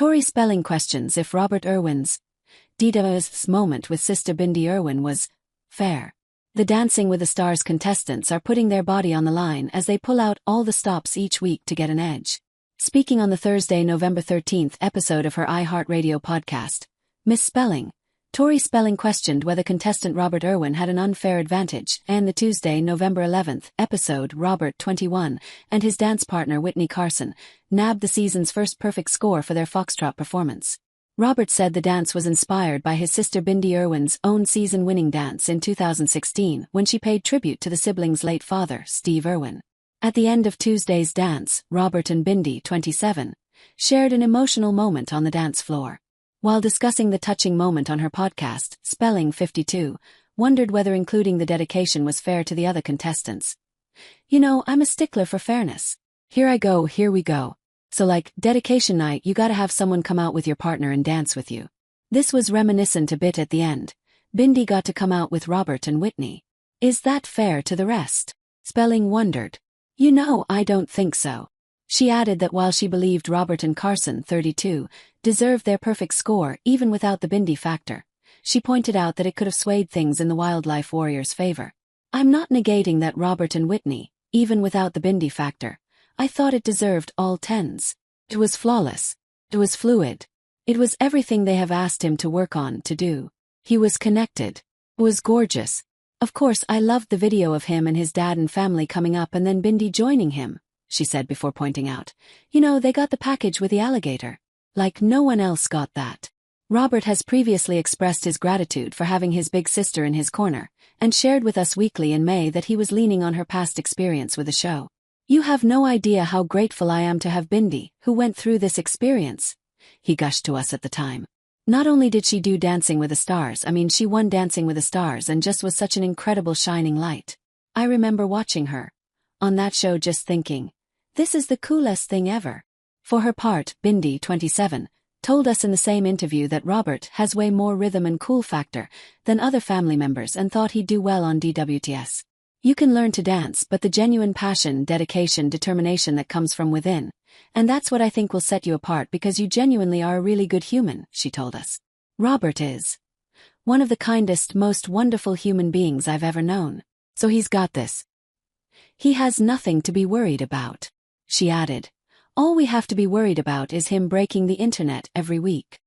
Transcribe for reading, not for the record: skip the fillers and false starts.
Tori spelling questions if Robert Irwin's DWTS moment with sister Bindi Irwin was fair. The Dancing with the Stars contestants are putting their body on the line as they pull out all the stops each week to get an edge. Speaking on the Thursday, November 13th episode of her iHeartRadio podcast, Miss Spelling, Tori Spelling questioned whether contestant Robert Irwin had an unfair advantage, and the Tuesday, November 11th episode, Robert, 21, and his dance partner Whitney Carson nabbed the season's first perfect score for their foxtrot performance. Robert said the dance was inspired by his sister Bindi Irwin's own season-winning dance in 2016 when she paid tribute to the siblings' late father, Steve Irwin. At the end of Tuesday's dance, Robert and Bindi, 27, shared an emotional moment on the dance floor. While discussing the touching moment on her podcast, Spelling, 52, wondered whether including the dedication was fair to the other contestants. "You know, I'm a stickler for fairness. Here we go. So like, dedication night, you gotta have someone come out with your partner and dance with you." This was reminiscent a bit at the end. Bindi got to come out with Robert and Whitney. Is that fair to the rest? Spelling wondered. "You know, I don't think so." She added that while she believed Robert and Carson, 32, deserved their perfect score even without the Bindi factor, she pointed out that it could have swayed things in the Wildlife Warriors' favor. "I'm not negating that Robert and Whitney, even without the Bindi factor, I thought it deserved all 10s. It was flawless. It was fluid. It was everything they have asked him to work on to do. He was connected. It was gorgeous. Of course, I loved the video of him and his dad and family coming up and then Bindi joining him," she said before pointing out, "You know, they got the package with the alligator. Like no one else got that." Robert has previously expressed his gratitude for having his big sister in his corner, and shared with Us Weekly in May that he was leaning on her past experience with the show. "You have no idea how grateful I am to have Bindi, who went through this experience," he gushed to us at the time. "Not only did she do Dancing with the Stars, she won Dancing with the Stars and just was such an incredible shining light. I remember watching her on that show just thinking, this is the coolest thing ever." For her part, Bindi, 27, told us in the same interview that Robert has way more rhythm and cool factor than other family members and thought he'd do well on DWTS. "You can learn to dance, but the genuine passion, dedication, determination that comes from within, and that's what I think will set you apart because you genuinely are a really good human," she told us. "Robert is one of the kindest, most wonderful human beings I've ever known. So he's got this. He has nothing to be worried about," she added. "All we have to be worried about is him breaking the internet every week."